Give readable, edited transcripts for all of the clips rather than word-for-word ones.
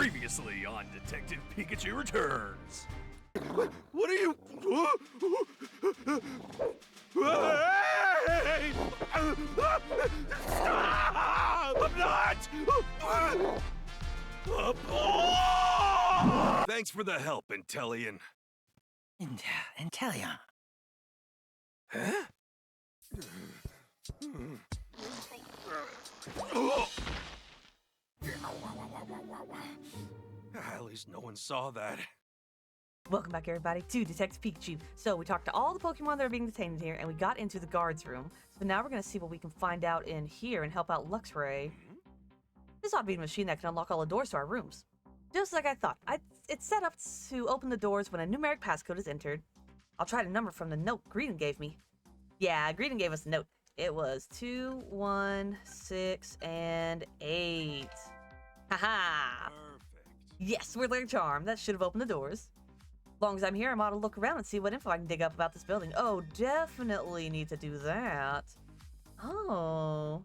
Previously on Detective Pikachu Returns. What are you? Hey! Stop! I'm not! Thanks for the help, Intellion. Intellion. Huh? At least no one saw that. Welcome back, everybody, to Detective Pikachu. So we talked to all the Pokemon that are being detained here, and we got into the guards room. So now we're going to see what we can find out in here and help out Luxray. This ought to be a machine that can unlock all the doors to our rooms. Just like I thought, it's set up to open the doors when a numeric passcode is entered. I'll try the number from the note Greedon gave me. Yeah, Greedon gave us a note. It was 2, 1, 6, and 8. Haha! Perfect. Yes, we're like a charm. That should have opened the doors. As long as I'm here, I'm ought to look around and see what info I can dig up about this building. Oh, definitely need to do that. Oh.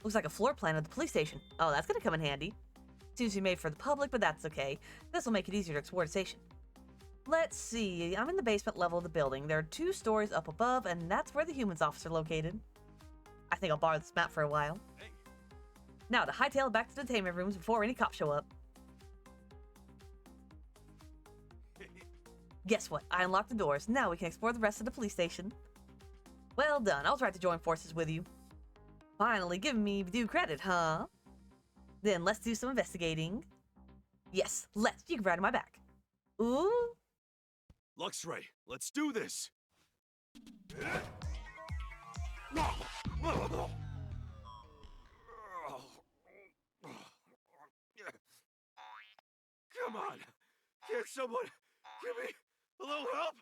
Looks like a floor plan of the police station. Oh, that's gonna come in handy. Seems to be made for the public, but that's okay. This will make it easier to explore the station. Let's see. I'm in the basement level of the building. There are 2 stories up above, and that's where the humans office are located. I think I'll borrow this map for a while. Hey. Now to hightail it back to the detainment rooms before any cops show up. Guess what? I unlocked the doors. Now we can explore the rest of the police station. Well done. I was right to join forces with you. Finally giving me due credit, huh? Then let's do some investigating. Yes, let's. You can ride on my back. Ooh. Luxray, let's do this. Come on. Can't someone give me a little help?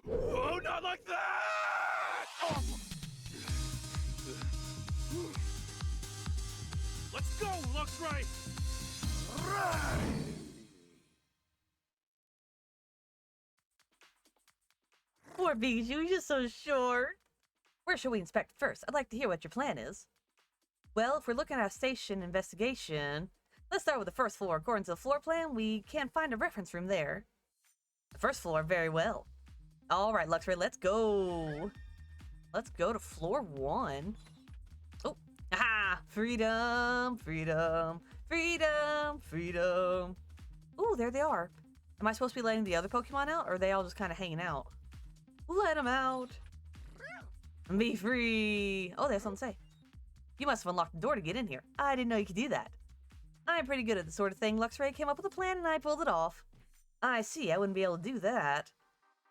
Whoa, not like that! Let's go, Luxray! Poor Pikachu, he's just so short. Where should we inspect first? I'd like to hear what your plan is. Well, if we're looking at a station investigation, let's start with the first floor. According to the floor plan, we can't find a reference room there. The first floor, very well. All right, Luxray, let's go. Let's go to floor 1. Oh, aha! Freedom, freedom, freedom, freedom. Ooh, there they are. Am I supposed to be letting the other Pokemon out, or are they all just kind of hanging out? Let them out. Be free. Oh, they have something to say. You must have unlocked the door to get in here. I didn't know you could do that. I'm pretty good at the sort of thing. Luxray came up with a plan and I pulled it off. I see, I wouldn't be able to do that.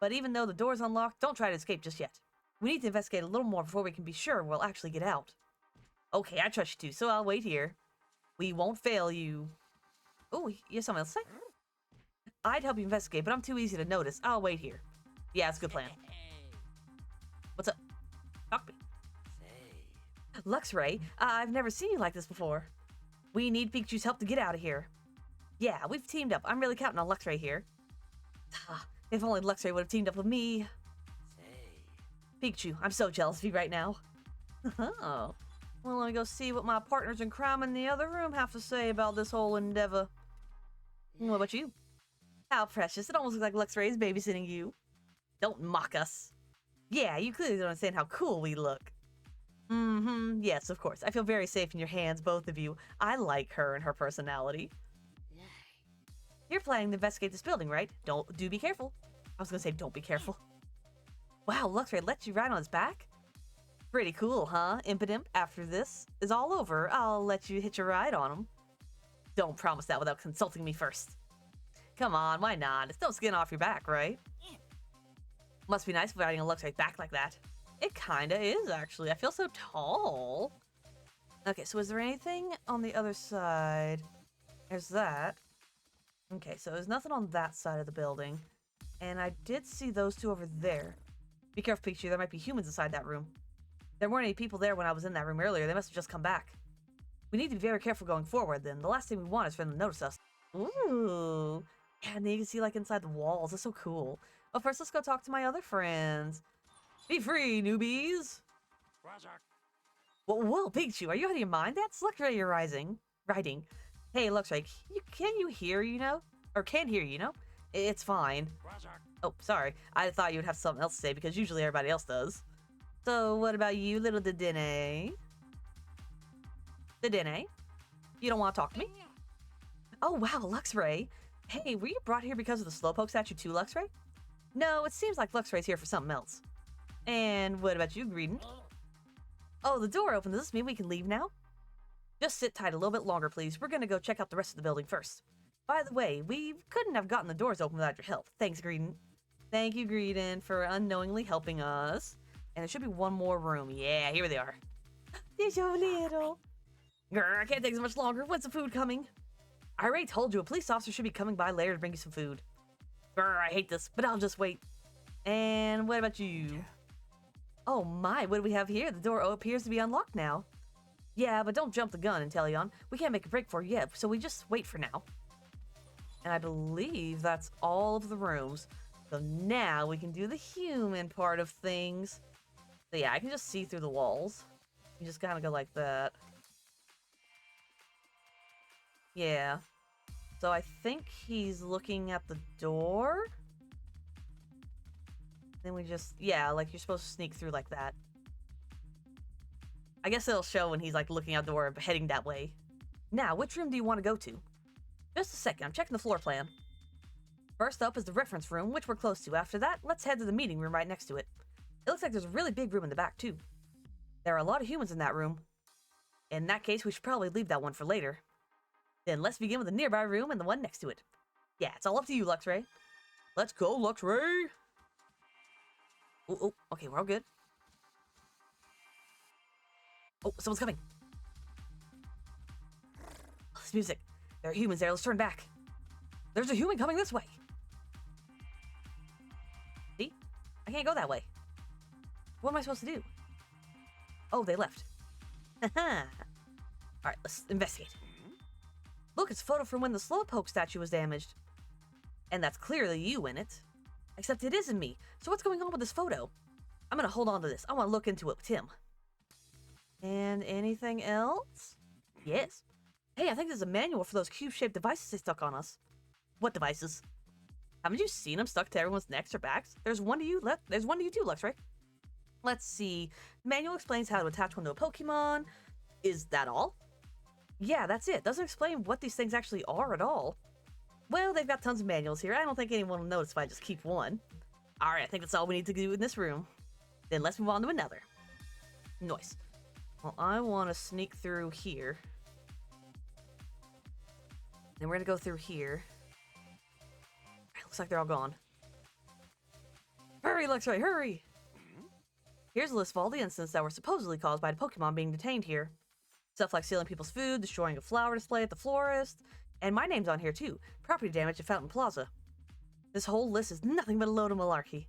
But even though the door's unlocked, don't try to escape just yet. We need to investigate a little more before we can be sure we'll actually get out. Okay, I trust you too, so I'll wait here. We won't fail you. Oh, you have something else to say? I'd help you investigate, but I'm too easy to notice. I'll wait here. Yeah, it's a good plan. What's up? Talk to me. Luxray, I've never seen you like this before. We need Pikachu's help to get out of here. Yeah, we've teamed up. I'm really counting on Luxray here. If only Luxray would have teamed up with me. Pikachu, I'm so jealous of you right now. Oh. Well, let me go see what my partners in crime in the other room have to say about this whole endeavor. What about you? How precious. It almost looks like Luxray is babysitting you. Don't mock us. Yeah, you clearly don't understand how cool we look. Yes, of course. I feel very safe in your hands, both of you. I like her and her personality. You're planning to investigate this building, right? Do be careful. I was gonna say don't be careful. Wow, Luxray lets you ride on his back? Pretty cool, huh? Impidimp, after this is all over, I'll let you hitch a ride on him. Don't promise that without consulting me first. Come on, why not? It's no skin off your back, right? Must be nice riding a Luxray back like that. It kinda is, actually. I feel so tall. Okay, so is there anything on the other side? There's that. Okay, so there's nothing on that side of the building. And I did see those 2 over there. Be careful, Pikachu. There might be humans inside that room. There weren't any people there when I was in that room earlier. They must have just come back. We need to be very careful going forward, then. The last thing we want is for them to notice us. Ooh. Yeah, and then you can see like inside the walls. That's so cool. But first, let's go talk to my other friends. Be free, newbies. Whoa, Pikachu, are you out of your mind? That's Luxray you're riding. Hey, Luxray, can you hear, Or can hear, It's fine. Oh, sorry. I thought you would have something else to say because usually everybody else does. So, what about you, little Dedenne? Dedenne? You don't want to talk to me? Oh, wow, Luxray. Hey, were you brought here because of the Slowpoke statue too, Luxray? No, it seems like Luxray's here for something else. And what about you, Greedon? Oh, the door opened. Does this mean we can leave now? Just sit tight a little bit longer, please. We're gonna go check out the rest of the building first. By the way, we couldn't have gotten the doors open without your help. Thanks, Greedon. Thank you, Greedon, for unknowingly helping us. And there should be one more room. Yeah, here they are. They're so little. Grr, I can't take this much longer. When's the food coming? I already told you a police officer should be coming by later to bring you some food. Grr, I hate this, but I'll just wait. And what about you? Oh my, what do we have here? The door appears to be unlocked now. Yeah, but don't jump the gun, Inteleon. We can't make a break for it yet, so we just wait for now. And I believe that's all of the rooms. So now we can do the human part of things. So yeah, I can just see through the walls. You just kind of go like that. Yeah. So I think he's looking at the door. Then we just, yeah, like you're supposed to sneak through like that. I guess it'll show when he's like looking out the door, heading that way. Now, which room do you want to go to? Just a second, I'm checking the floor plan. First up is the reference room, which we're close to. After that, let's head to the meeting room right next to it. It looks like there's a really big room in the back, too. There are a lot of humans in that room. In that case, we should probably leave that one for later. Then let's begin with the nearby room and the one next to it. Yeah, it's all up to you, Luxray. Let's go, Luxray! Oh, okay, we're all good. Oh, someone's coming. Oh, this music. There are humans there. Let's turn back. There's a human coming this way. See? I can't go that way. What am I supposed to do? Oh, they left. Haha. Alright, let's investigate. Look, it's a photo from when the Slowpoke statue was damaged. And that's clearly you in it. Except it isn't me. So what's going on with this photo? I'm gonna hold on to this. I want to look into it with Tim. And anything else? Yes. Hey, I think there's a manual for those cube-shaped devices they stuck on us. What devices? Haven't you seen them stuck to everyone's necks or backs? There's one to you left. There's one to you too, Luxray. Let's see. The manual explains how to attach one to a Pokemon. Is that all? Yeah, that's it. Doesn't explain what these things actually are at all. Well, they've got tons of manuals here. I don't think anyone will notice if I just keep one. Alright, I think that's all we need to do in this room. Then let's move on to another. Nice. Well, I want to sneak through here. Then we're going to go through here. Looks like they're all gone. Hurry, Luxray, hurry! Here's a list of all the incidents that were supposedly caused by the Pokemon being detained here. Stuff like stealing people's food, destroying a flower display at the florist, and my name's on here too. Property damage at Fountain Plaza. This whole list is nothing but a load of malarkey.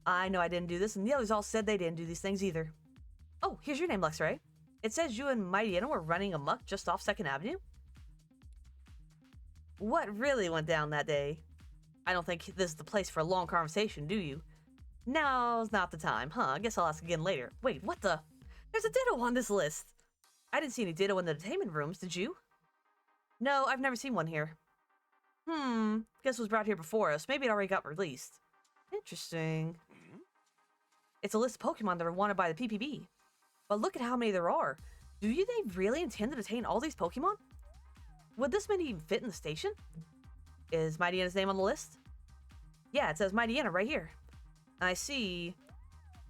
I know I didn't do this, and the others all said they didn't do these things either. Oh, here's your name, Luxray. It says you and Mighty Anna were running amok just off 2nd Avenue. What really went down that day? I don't think this is the place for a long conversation, do you? Now's not the time, huh? I guess I'll ask again later. Wait, what the? There's a Ditto on this list! I didn't see any Ditto in the detainment rooms, did you? No, I've never seen one here. Guess it was brought here before us. Maybe it already got released. Interesting. It's a list of Pokemon that are wanted by the PPB. But look at how many there are. They really intend to detain all these Pokemon? Would this many even fit in the station? Is Mighty Anna's name on the list? Yeah, it says Mighty Anna right here. I see.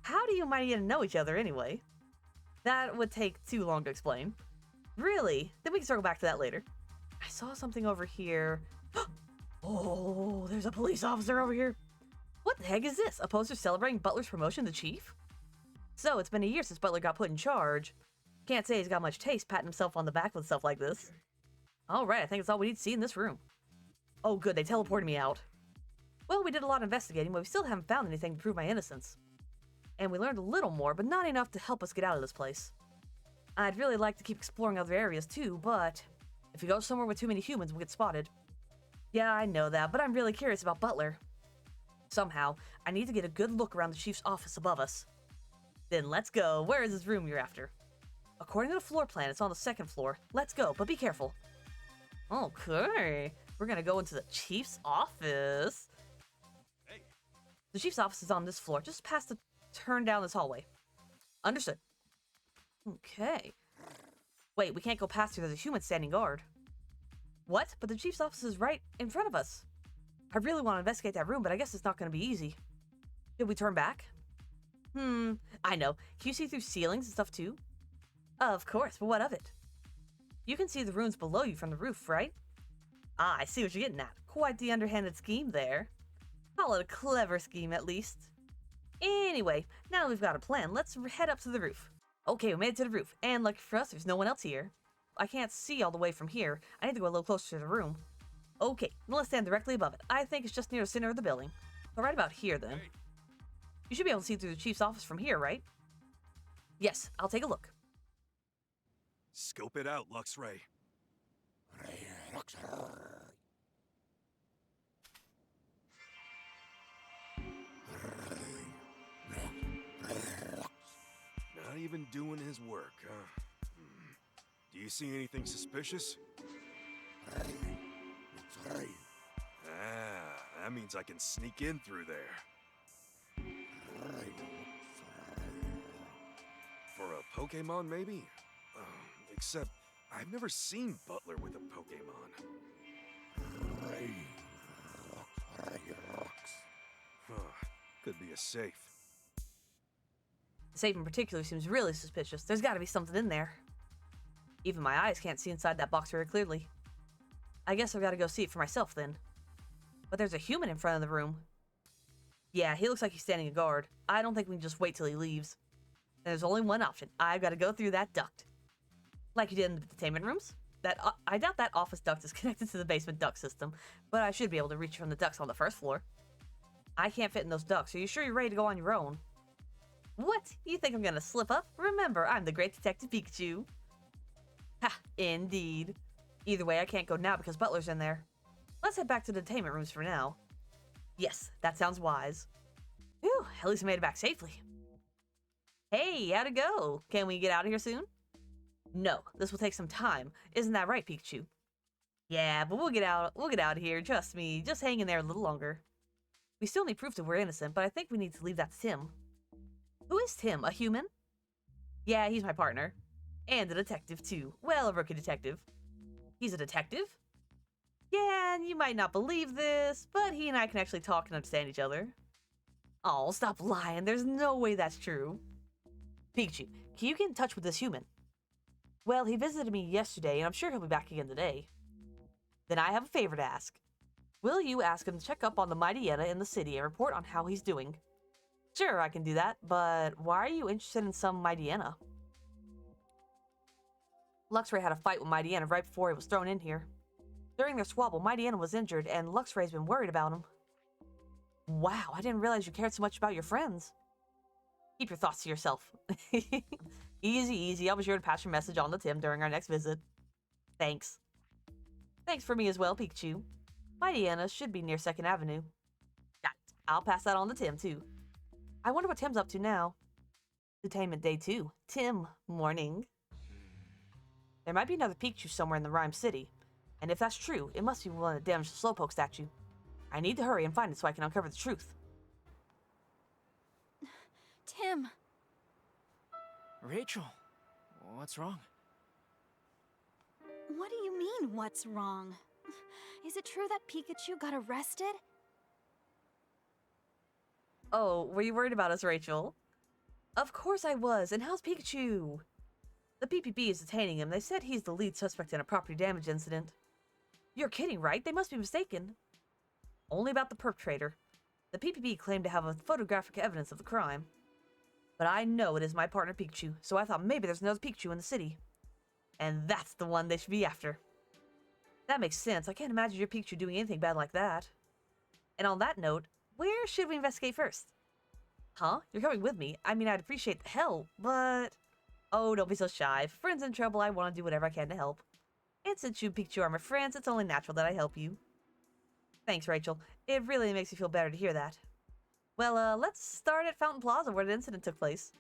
How do you and Mighty Anna know each other anyway? That would take too long to explain. Really? Then we can circle back to that later. I saw something over here. Oh, there's a police officer over here. What the heck is this? A poster celebrating Butler's promotion to chief? So, it's been a year since Butler got put in charge. Can't say he's got much taste patting himself on the back with stuff like this. Alright, I think that's all we need to see in this room. Oh good, they teleported me out. Well, we did a lot of investigating, but we still haven't found anything to prove my innocence. And we learned a little more, but not enough to help us get out of this place. I'd really like to keep exploring other areas too, but if we go somewhere with too many humans, we'll get spotted. Yeah, I know that, but I'm really curious about Butler. Somehow, I need to get a good look around the chief's office above us. Then let's go. Where is his room you're after? According to the floor plan, it's on the second floor. Let's go, but be careful. Okay, we're gonna go into the chief's office. Hey. The chief's office is on this floor, just past the turn down this hallway. Understood. Okay. Wait, we can't go past here. There's a human standing guard. What? But the chief's office is right in front of us. I really want to investigate that room, but I guess it's not going to be easy. Did we turn back? I know. Can you see through ceilings and stuff too? Of course, but what of it? You can see the rooms below you from the roof, right? Ah, I see what you're getting at. Quite the underhanded scheme there. Call it a clever scheme, at least. Anyway, now we've got a plan. Let's head up to the roof. Okay, we made it to the roof, and lucky for us, there's no one else here. I can't see all the way from here. I need to go a little closer to the room. Okay, let's stand directly above it. I think it's just near the center of the building. So right about here, then. Hey. You should be able to see through the chief's office from here, right? Yes, I'll take a look. Scope it out, Luxray. Not even doing his work, huh? Do you see anything suspicious? Ah, that means I can sneak in through there. For a Pokémon, maybe? Except, I've never seen Butler with a Pokémon. Could be a safe. The safe in particular seems really suspicious. There's got to be something in there. Even my eyes can't see inside that box very clearly. I guess I've got to go see it for myself then. But there's a human in front of the room. Yeah, he looks like he's standing a guard. I don't think we can just wait till he leaves. There's only one option. I've got to go through that duct. Like you did in the entertainment rooms. I doubt that office duct is connected to the basement duct system, but I should be able to reach from the ducts on the first floor. I can't fit in those ducts. Are you sure you're ready to go on your own? What? You think I'm gonna slip up? Remember, I'm the great Detective Pikachu. Ha, indeed. Either way, I can't go now because Butler's in there. Let's head back to the entertainment rooms for now. Yes, that sounds wise. Whew, at least I made it back safely. Hey, how'd it go? Can we get out of here soon? No, this will take some time. Isn't that right, Pikachu? Yeah, but we'll get out of here, trust me. Just hang in there a little longer. We still need proof that we're innocent, but I think we need to leave that to Tim. Who is Tim? A human? Yeah, he's my partner. And a detective, too. Well, a rookie detective. He's a detective? Yeah, and you might not believe this, but he and I can actually talk and understand each other. Oh, stop lying. There's no way that's true. Pikachu, can you get in touch with this human? Well, he visited me yesterday, and I'm sure he'll be back again today. Then I have a favor to ask. Will you ask him to check up on the Mightyena in the city and report on how he's doing? Sure, I can do that, but why are you interested in some Mightyena? Luxray had a fight with Mightyena right before he was thrown in here. During their squabble, Mightyena was injured, and Luxray's been worried about him. Wow, I didn't realize you cared so much about your friends. Keep your thoughts to yourself. Easy, easy. I'll be sure to pass your message on to Tim during our next visit. Thanks. Thanks for me as well, Pikachu. Mightyena should be near 2nd Avenue. Got it. I'll pass that on to Tim, too. I wonder what Tim's up to now. Entertainment Day 2. Tim, morning. There might be another Pikachu somewhere in the Rhyme City. And if that's true, it must be one that damaged the Slowpoke statue. I need to hurry and find it so I can uncover the truth. Tim. Rachel, what's wrong? What do you mean, what's wrong? Is it true that Pikachu got arrested? Oh, were you worried about us, Rachel? Of course I was, and how's Pikachu? The PPP is detaining him. They said he's the lead suspect in a property damage incident. You're kidding, right? They must be mistaken. Only about the perpetrator. The PPP claimed to have a photographic evidence of the crime. But I know it is my partner Pikachu, so I thought maybe there's another Pikachu in the city. And that's the one they should be after. That makes sense. I can't imagine your Pikachu doing anything bad like that. And on that note, where should we investigate first? Huh? You're coming with me? I mean, I'd appreciate the help, but... Oh, don't be so shy. If a friend's in trouble, I want to do whatever I can to help. And since you and Pikachu are my friends, it's only natural that I help you. Thanks, Rachel. It really makes me feel better to hear that. Well, let's start at Fountain Plaza where the incident took place.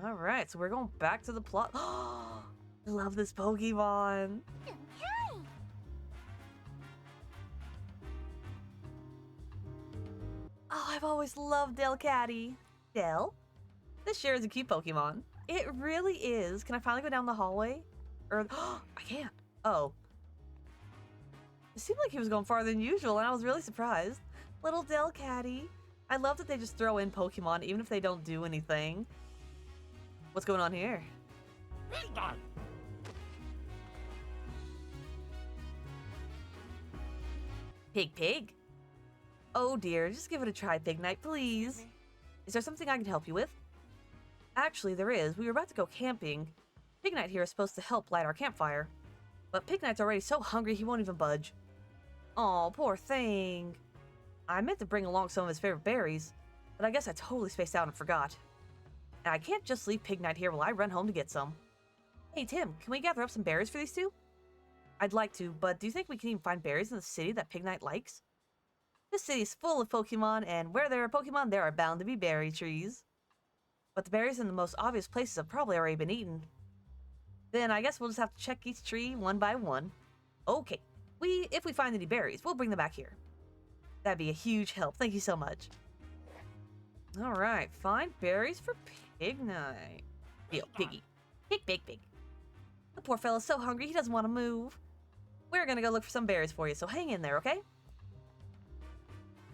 Alright, so we're going back to the plot. Oh, I love this Pokemon. Oh, I've always loved Delcatty. Del? This sure is a cute Pokemon. It really is. Can I finally go down the hallway? Or, I can't. Oh. It seemed like he was going farther than usual, and I was really surprised. Little Delcatty. I love that they just throw in Pokemon, even if they don't do anything. What's going on here? Pig? Oh dear, just give it a try, Pig Knight, please. Is there something I can help you with? Actually, there is. We were about to go camping. Pig Knight here is supposed to help light our campfire. But Pig Knight's already so hungry he won't even budge. Aw, poor thing. I meant to bring along some of his favorite berries, but I guess I totally spaced out and forgot. And I can't just leave Pig Knight here while I run home to get some. Hey Tim, can we gather up some berries for these two? I'd like to, but do you think we can even find berries in the city that Pig Knight likes? This city is full of Pokemon, and where there are Pokemon, there are bound to be berry trees. But the berries in the most obvious places have probably already been eaten. Then I guess we'll just have to check each tree one by one. Okay, if we find any berries, we'll bring them back here. That'd be a huge help. Thank you so much. Alright, find berries for Pig Knight. Piggy. Pig. The poor fella's so hungry he doesn't want to move. We're gonna go look for some berries for you, so hang in there, okay?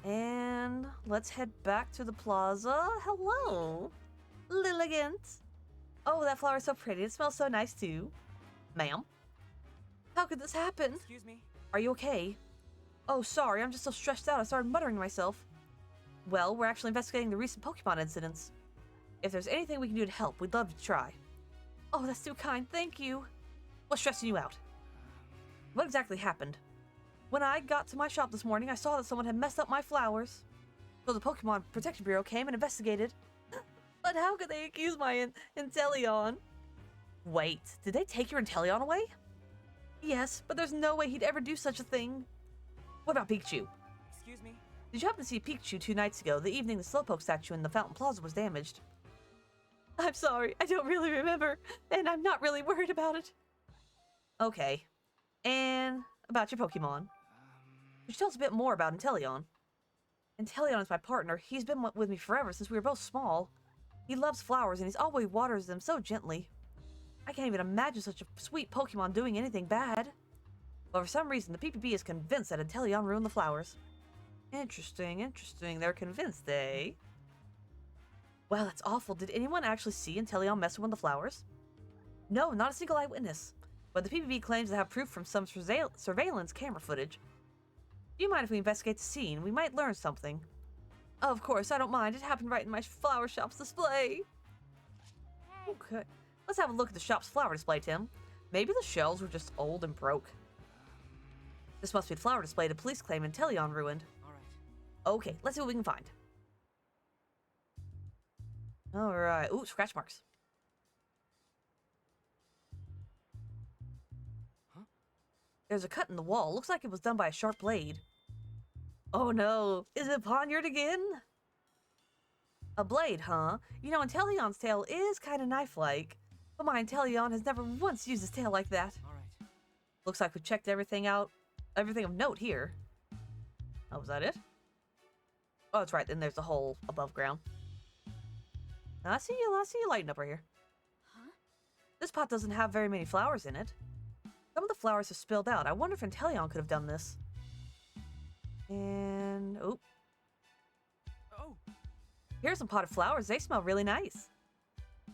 And let's head back to the plaza. Hello, Lilligant. Oh, that flower's so pretty. It smells so nice, too. Ma'am? How could this happen? Excuse me. Are you okay? Oh, sorry. I'm just so stressed out. I started muttering to myself. Well, we're actually investigating the recent Pokemon incidents. If there's anything we can do to help, we'd love to try. Oh, that's too kind. Thank you. What's stressing you out? What exactly happened? When I got to my shop this morning, I saw that someone had messed up my flowers. So the Pokemon Protection Bureau came and investigated. But how could they accuse my Inteleon? Wait, did they take your Inteleon away? Yes, but there's no way he'd ever do such a thing. What about Pikachu? Excuse me. Did you happen to see Pikachu 2 nights ago, the evening the Slowpoke statue in the Fountain Plaza was damaged? I'm sorry, I don't really remember, and I'm not really worried about it. Okay. And about your Pokemon. Could you tell us a bit more about Inteleon? Inteleon is my partner. He's been with me forever since we were both small. He loves flowers and he's always waters them so gently. I can't even imagine such a sweet Pokemon doing anything bad. But for some reason, the PPB is convinced that Inteleon ruined the flowers. Interesting. They're convinced, eh? Wow, that's awful. Did anyone actually see Inteleon messing with the flowers? No, not a single eyewitness. But the PPB claims to have proof from some surveillance camera footage. Do you mind if we investigate the scene? We might learn something. Of course, I don't mind. It happened right in my flower shop's display. Okay. Let's have a look at the shop's flower display, Tim. Maybe the shelves were just old and broke. This must be the flower display the police claim Inteleon ruined. All right. Okay, let's see what we can find. Alright. Ooh, scratch marks. Huh? There's a cut in the wall. Looks like it was done by a sharp blade. Oh no, is it Poniard again? A blade, huh? You know, Inteleon's tail is kind of knife-like, but my Inteleon has never once used his tail like that. All right. Looks like we checked everything out, everything of note here. Oh, was that it? Oh, that's right, then there's the hole above ground. I see you lighting up right here. Huh? This pot doesn't have very many flowers in it. Some of the flowers have spilled out. I wonder if Inteleon could have done this. And, oh. Oh. Here's some potted flowers. They smell really nice.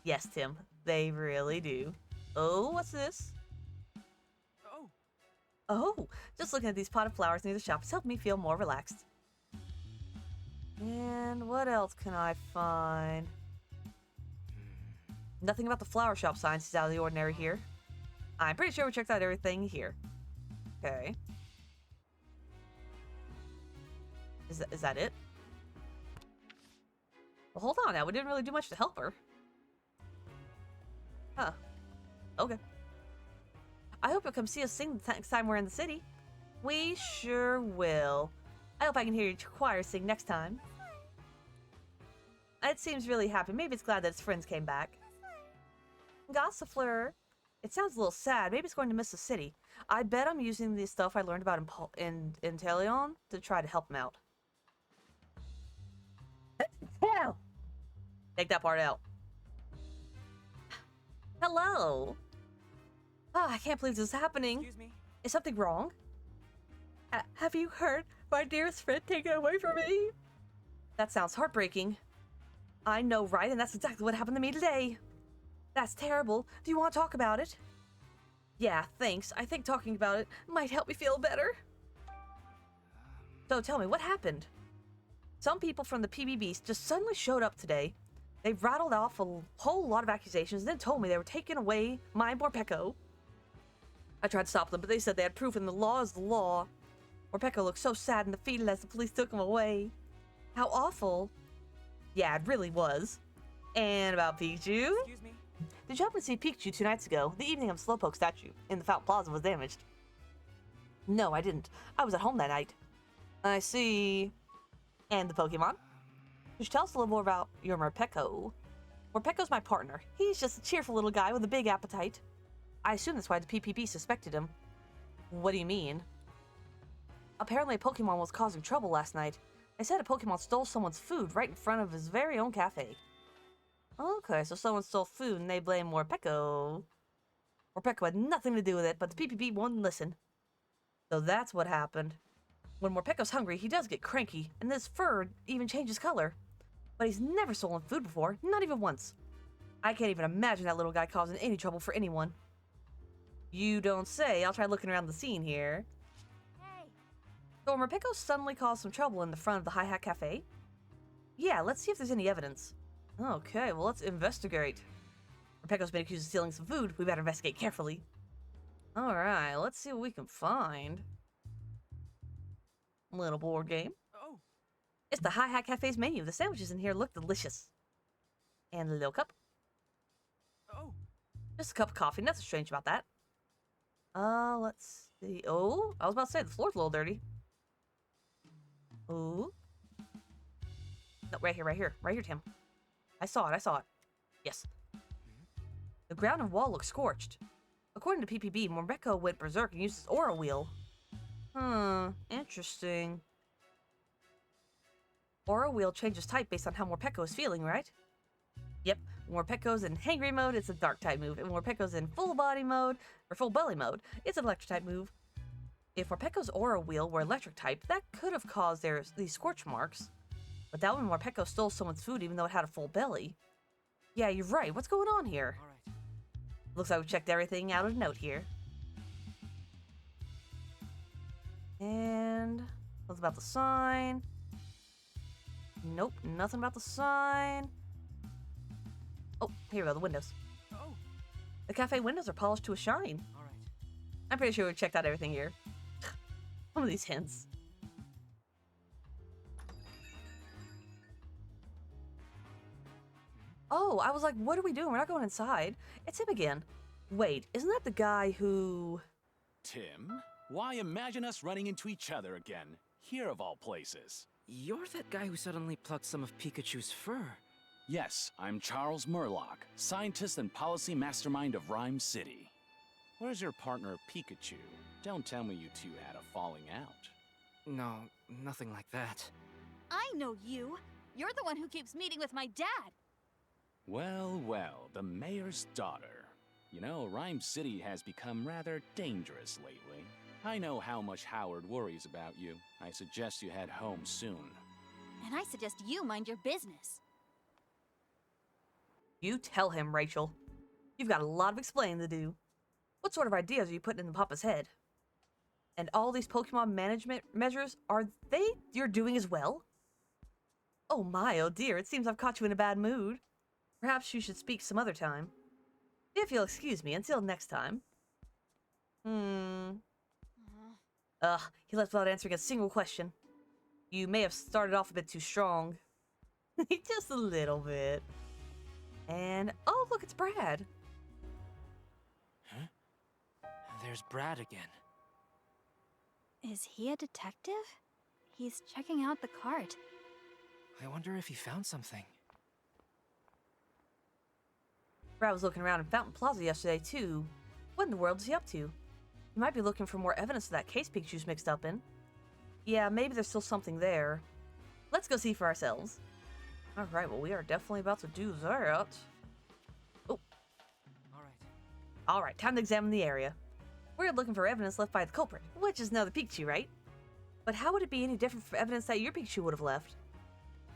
Yes, Tim, they really do. Oh, what's this? Oh. Oh, just looking at these potted flowers near the shop has helped me feel more relaxed. And what else can I find? Nothing about the flower shop signs is out of the ordinary here. I'm pretty sure we checked out everything here. Okay. Is that it? Well, hold on now. We didn't really do much to help her. Huh. Okay. I hope you'll come see us sing the next time we're in the city. We sure will. I hope I can hear your choir sing next time. It seems really happy. Maybe it's glad that its friends came back. Gossifleur. It sounds a little sad. Maybe it's going to miss the city. I bet I'm using the stuff I learned about in Inteleon to try to help him out. Hell! Take that part out. Hello! Ah, I can't believe this is happening. Excuse me. Is something wrong? Have you heard my dearest friend taken away from me? That sounds heartbreaking. I know, right? And that's exactly what happened to me today. That's terrible. Do you want to talk about it? Yeah, thanks. I think talking about it might help me feel better. So tell me, what happened? Some people from the PBB just suddenly showed up today. They rattled off a whole lot of accusations and then told me they were taking away my Morpeko. I tried to stop them, but they said they had proof and the law is the law. Morpeko looked so sad and defeated as the police took him away. How awful. Yeah, it really was. And about Pikachu? Excuse me. Did you happen to see Pikachu 2 nights ago? The evening of Slowpoke statue in the Fountain Plaza was damaged. No, I didn't. I was at home that night. I see. And the Pokemon? Could you tell us a little more about your Morpeko? Morpeko's my partner. He's just a cheerful little guy with a big appetite. I assume that's why the PPP suspected him. What do you mean? Apparently a Pokemon was causing trouble last night. They said a Pokemon stole someone's food right in front of his very own cafe. Okay, so someone stole food and they blame Morpeko. Morpeko had nothing to do with it, but the PPP wouldn't listen. So that's what happened. When Morpeko's hungry, he does get cranky, and his fur even changes color. But he's never stolen food before, not even once. I can't even imagine that little guy causing any trouble for anyone. You don't say. I'll try looking around the scene here. Hey. So Morpeko suddenly caused some trouble in the front of the Hi-Hat Cafe? Yeah, let's see if there's any evidence. Okay, well, let's investigate. Morpeko's been accused of stealing some food. We better investigate carefully. Alright, let's see what we can find. Little board game. Oh. It's the Hi-Hat Cafe's menu. The sandwiches in here look delicious. And a little cup. Oh. Just a cup of coffee. Nothing strange about that. Let's see. Oh, I was about to say, the floor's a little dirty. Ooh. No, right here, right here. Right here, Tim. I saw it. Yes. The ground and wall look scorched. According to PPB, Morpeko went berserk and used his aura wheel. Interesting. Aura wheel changes type based on how Morpeko is feeling, right? Yep, when Morpeko's in hangry mode, it's a dark type move. And when Morpeko's in full body mode, or full belly mode, it's an electric type move. If Morpeko's aura wheel were electric type, that could have caused these scorch marks. But that when Morpeko stole someone's food even though it had a full belly. Yeah, you're right. What's going on here? All right. Looks like we checked everything out of note here. And what's about the sign? Nope, nothing about the sign. Oh, here we go, the windows. Oh. The cafe windows are polished to a shine. All right. I'm pretty sure we checked out everything here. Some of these hints. Oh, I was like, what are we doing? We're not going inside. It's him again. Wait, isn't that the guy who... Tim? Why imagine us running into each other again? Here of all places. You're that guy who suddenly plucked some of Pikachu's fur. Yes, I'm Charles Murlock, scientist and policy mastermind of Rhyme City. Where's your partner, Pikachu? Don't tell me you two had a falling out. No, nothing like that. I know you. You're the one who keeps meeting with my dad. Well, well, the mayor's daughter. You know, Rhyme City has become rather dangerous lately. I know how much Howard worries about you. I suggest you head home soon. And I suggest you mind your business. You tell him, Rachel. You've got a lot of explaining to do. What sort of ideas are you putting in Papa's head? And all these Pokemon management measures, are they you're doing as well? Oh my, oh dear, it seems I've caught you in a bad mood. Perhaps you should speak some other time. If you'll excuse me, until next time. He left without answering a single question. You may have started off a bit too strong. Just a little bit. And, oh, look, it's Brad. There's Brad again. Is he a detective? He's checking out the cart. I wonder if he found something. Brad was looking around in Fountain Plaza yesterday, too. What in the world is he up to? He might be looking for more evidence of that case Pikachu's mixed up in. Yeah, maybe there's still something there. Let's go see for ourselves. Alright, well, we are definitely about to do that. Oh. Alright, time to examine the area. We're looking for evidence left by the culprit, which is another Pikachu, right? But how would it be any different from evidence that your Pikachu would have left?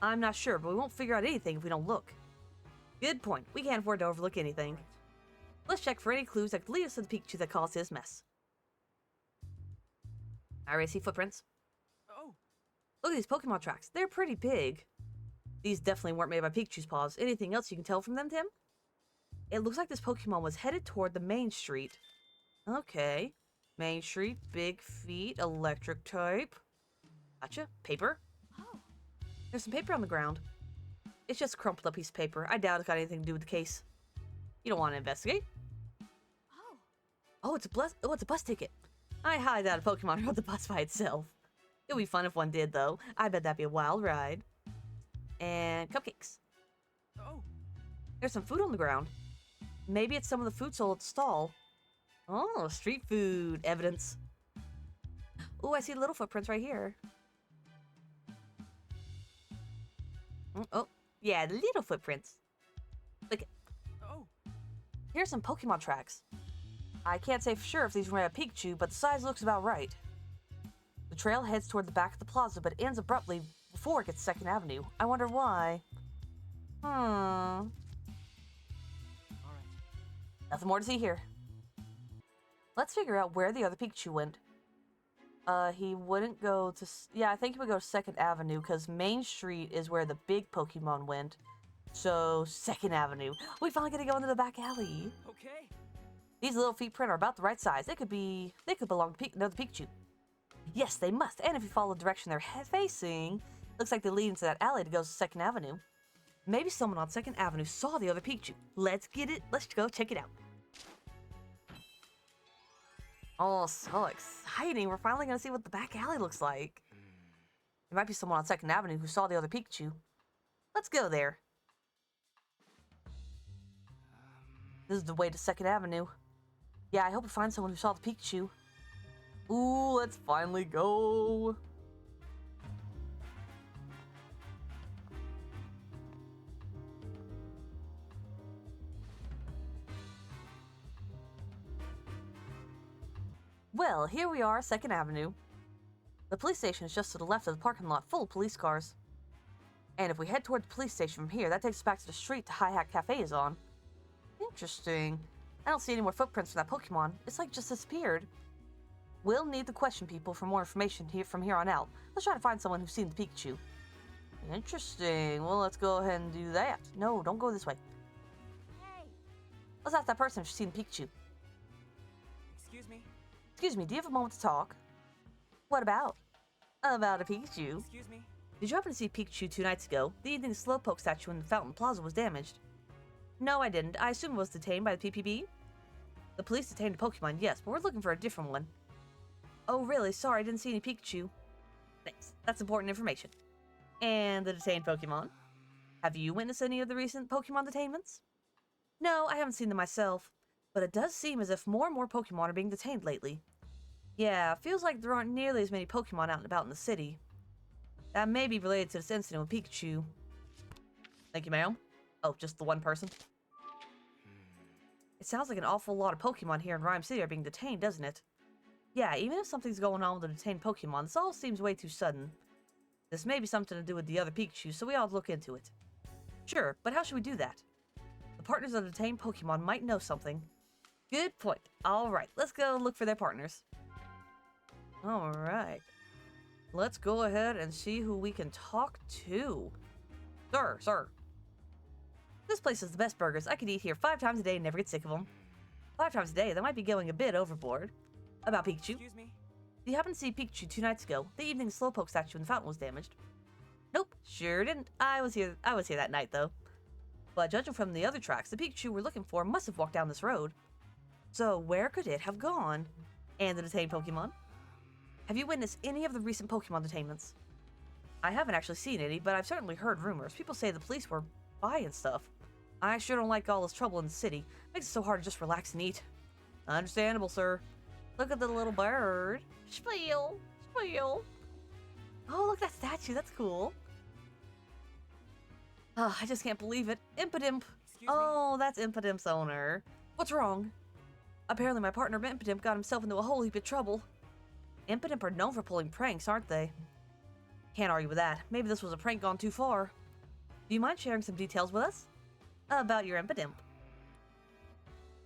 I'm not sure, but we won't figure out anything if we don't look. Good point. We can't afford to overlook anything. Let's check for any clues that could lead us to the Pikachu that caused his mess. I already see footprints. Oh. Look at these Pokemon tracks. They're pretty big. These definitely weren't made by Pikachu's paws. Anything else you can tell from them, Tim? It looks like this Pokemon was headed toward the main street. Okay. Main street, big feet, electric type. Gotcha. Paper. Oh. There's some paper on the ground. It's just a crumpled up piece of paper. I doubt it's got anything to do with the case. You don't want to investigate? Oh. Oh, it's a bus ticket. I highly doubt a Pokemon rode the bus by itself. It would be fun if one did, though. I bet that'd be a wild ride. And cupcakes. Oh. There's some food on the ground. Maybe it's some of the food sold at the stall. Oh, street food evidence. Oh, I see little footprints right here. Oh, yeah, the little footprints. Look, Oh. here's some Pokemon tracks. I can't say for sure if these were made by Pikachu, but the size looks about right. The trail heads toward the back of the plaza, but ends abruptly before it gets to 2nd Avenue. I wonder why. Nothing more to see here. Let's figure out where the other Pikachu went. He wouldn't go to... Yeah, I think he would go to 2nd Avenue, because Main Street is where the big Pokemon went. So, 2nd Avenue. We finally get to go into the back alley. Okay. These little feet print are about the right size. They could belong to another Pikachu. Yes, they must. And if you follow the direction they're facing, looks like they lead into that alley that goes to 2nd Avenue. Maybe someone on 2nd Avenue saw the other Pikachu. Let's go check it out. Oh, so exciting. We're finally going to see what the back alley looks like. There might be someone on 2nd Avenue who saw the other Pikachu. Let's go there. This is the way to 2nd Avenue. Yeah, I hope we find someone who saw the Pikachu. Ooh, let's finally go. Well, here we are, 2nd Avenue. The police station is just to the left of the parking lot full of police cars. And if we head toward the police station from here, that takes us back to the street the Hi Hat Cafe is on. Interesting. I don't see any more footprints from that Pokemon. It's like just disappeared. We'll need to question people for more information from here on out. Let's try to find someone who's seen the Pikachu. Interesting. Well, let's go ahead and do that. No, don't go this way. Hey. Let's ask that person if she's seen the Pikachu. Excuse me. Excuse me, do you have a moment to talk? What about? About a Pikachu. Excuse me. Did you happen to see Pikachu 2 nights ago? The evening Slowpoke statue in the Fountain Plaza was damaged. No, I didn't. I assume it was detained by the PPB. The police detained a Pokemon, yes, but we're looking for a different one. Oh, really? Sorry, I didn't see any Pikachu. Thanks. That's important information. And the detained Pokemon? Have you witnessed any of the recent Pokemon detainments? No, I haven't seen them myself, but it does seem as if more and more Pokemon are being detained lately. Yeah, feels like there aren't nearly as many Pokemon out and about in the city. That may be related to this incident with Pikachu. Thank you, ma'am. Oh, just the one person? It sounds like an awful lot of Pokemon here in Rhyme City are being detained, doesn't it? Yeah, even if something's going on with the detained Pokemon, this all seems way too sudden. This may be something to do with the other Pikachu, so we ought to look into it. Sure, but how should we do that? The partners of the detained Pokemon might know something. Good point. Alright, let's go look for their partners. Alright. Let's go ahead and see who we can talk to. Sir. This place is the best burgers. I could eat here 5 times a day and never get sick of them. 5 times a day, that might be going a bit overboard. About Pikachu. Excuse me. Did you happen to see Pikachu 2 nights ago? The evening Slowpoke statue in the fountain was damaged. Nope, sure didn't. I was here that night, though. But judging from the other tracks, the Pikachu we're looking for must have walked down this road. So where could it have gone? And the detained Pokemon? Have you witnessed any of the recent Pokemon detainments? I haven't actually seen any, but I've certainly heard rumors. People say the police were by and stuff. I sure don't like all this trouble in the city. Makes it so hard to just relax and eat. Understandable, sir. Look at the little bird. Spiel. Spiel. Oh, look at that statue. That's cool. Oh, I just can't believe it. Impidimp. Excuse me? Oh, that's Impidimp's owner. What's wrong? Apparently my partner Impidimp got himself into a whole heap of trouble. Impidimp are known for pulling pranks, aren't they? Can't argue with that. Maybe this was a prank gone too far. Do you mind sharing some details with us? About your Impidimp.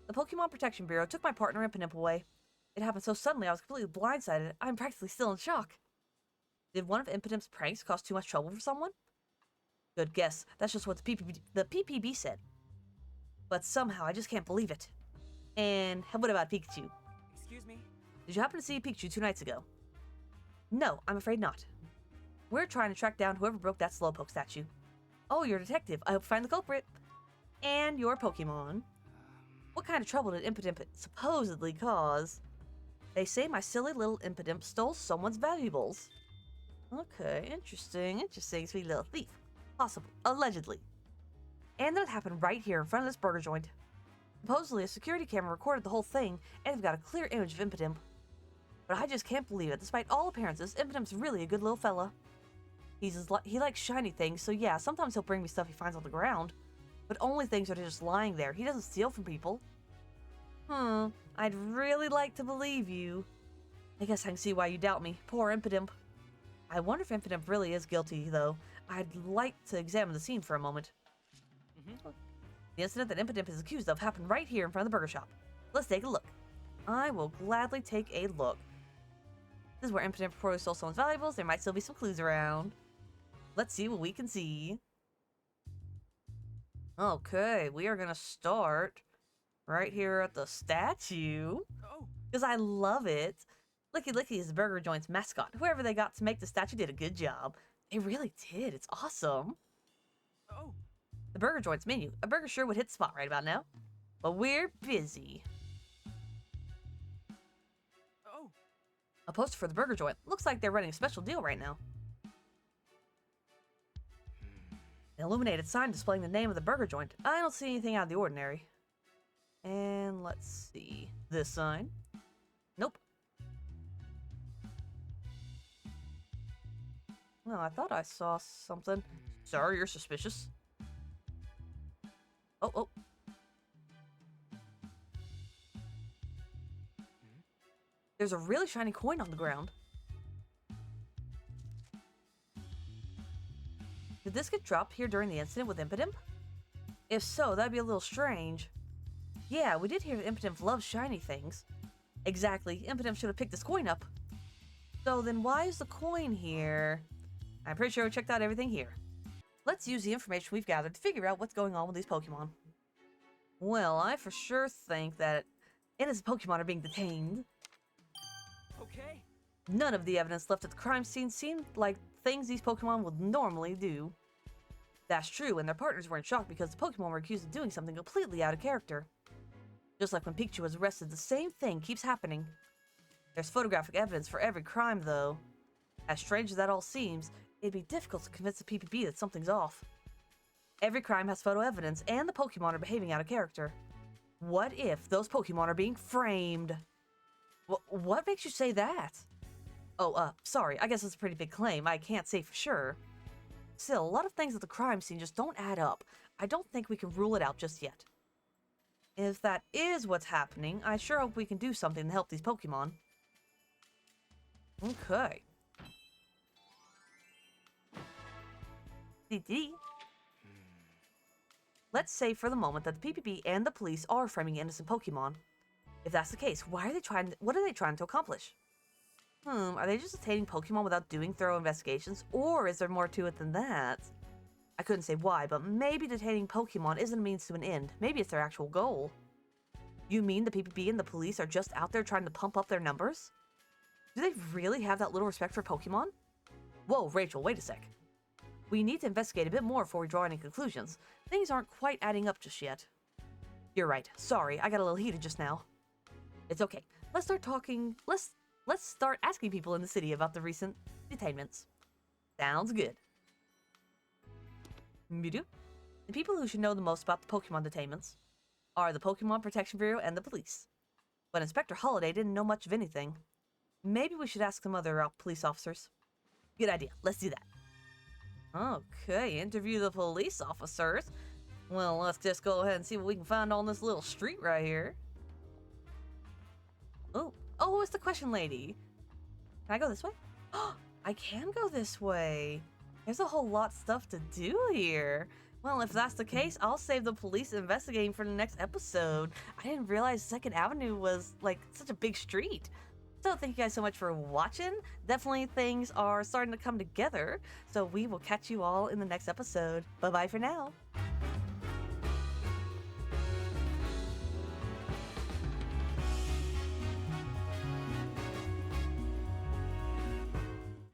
The Pokemon Protection Bureau took my partner Impidimp away. It happened so suddenly I was completely blindsided. I'm practically still in shock. Did one of Impidimp's pranks cause too much trouble for someone? Good guess. That's just what the PPB said. But somehow I just can't believe it. And what about Pikachu? Excuse me? Did you happen to see Pikachu 2 nights ago? No, I'm afraid not. We're trying to track down whoever broke that Slowpoke statue. Oh, you're a detective. I hope you find the culprit. And your Pokemon. What kind of trouble did Impidimp supposedly cause? They say my silly little Impidimp stole someone's valuables. Okay, interesting, sweet little thief. Possible, allegedly. And that happened right here in front of this burger joint. Supposedly, a security camera recorded the whole thing, and they've got a clear image of Impidimp. But I just can't believe it. Despite all appearances, Impidimp's really a good little fella. He likes shiny things, so yeah, sometimes he'll bring me stuff he finds on the ground. But only things that are just lying there. He doesn't steal from people. I'd really like to believe you. I guess I can see why you doubt me. Poor Impidimp. I wonder if Impidimp really is guilty, though. I'd like to examine the scene for a moment. The incident that Impidimp is accused of happened right here in front of the burger shop. Let's take a look. I will gladly take a look. This is where Impidimp reportedly stole someone's valuables. There might still be some clues around. Let's see what we can see. Okay, we are gonna start right here at the statue. Oh, Because I love it. Licky Licky is the burger joint's mascot. Whoever they got to make the statue did a good job. They really did. It's awesome. oh, The burger joint's menu. A burger sure would hit the spot right about now. But we're busy. oh. A poster for the burger joint. Looks like they're running a special deal right now. An illuminated sign displaying the name of the burger joint. I don't see anything out of the ordinary. And let's see. This sign. Nope. No, I thought I saw something. Sorry, you're suspicious. Oh. There's a really shiny coin on the ground. Did this get dropped here during the incident with Impidimp? If so, that'd be a little strange. Yeah, we did hear that Impidimp loves shiny things. Exactly, Impidimp should have picked this coin up. So then why is the coin here? I'm pretty sure we checked out everything here. Let's use the information we've gathered to figure out what's going on with these Pokemon. Well, I for sure think that innocent Pokemon are being detained. Okay. None of the evidence left at the crime scene seemed like things these Pokemon would normally do. That's true, and their partners were in shock because the Pokemon were accused of doing something completely out of character. Just like when Pikachu was arrested, the same thing keeps happening. There's photographic evidence for every crime, though. As strange as that all seems, it'd be difficult to convince the PPB that something's off. Every crime has photo evidence, and the Pokemon are behaving out of character. What if those Pokemon are being framed? What makes you say that? Oh, sorry, I guess it's a pretty big claim. I can't say for sure. Still, a lot of things at the crime scene just don't add up. I don't think we can rule it out just yet. If that is what's happening, I sure hope we can do something to help these Pokemon. Okay. Let's say for the moment that the PPB and the police are framing innocent Pokemon. If that's the case, what are they trying to accomplish? Are they just detaining Pokemon without doing thorough investigations, or is there more to it than that? I couldn't say why, but maybe detaining Pokemon isn't a means to an end. Maybe it's their actual goal. You mean the PPB and the police are just out there trying to pump up their numbers? Do they really have that little respect for Pokemon? Whoa, Rachel, wait a sec. We need to investigate a bit more before we draw any conclusions. Things aren't quite adding up just yet. You're right. Sorry, I got a little heated just now. It's okay. Let's let's start asking people in the city about the recent detainments. Sounds good. Mew. The people who should know the most about the Pokemon detainments are the Pokemon Protection Bureau and the police. But Inspector Holiday didn't know much of anything. Maybe we should ask some other police officers. Good idea. Let's do that. Okay, interview the police officers. Well, let's just go ahead and see what we can find on this little street right here. Oh, it's the question lady. Can I go this way? I can go this way. There's a whole lot of stuff to do here. Well, if that's the case, I'll save the police investigating for the next episode. I didn't realize 2nd Avenue was, like, such a big street. So thank you guys so much for watching. Definitely things are starting to come together. So we will catch you all in the next episode. Bye-bye for now.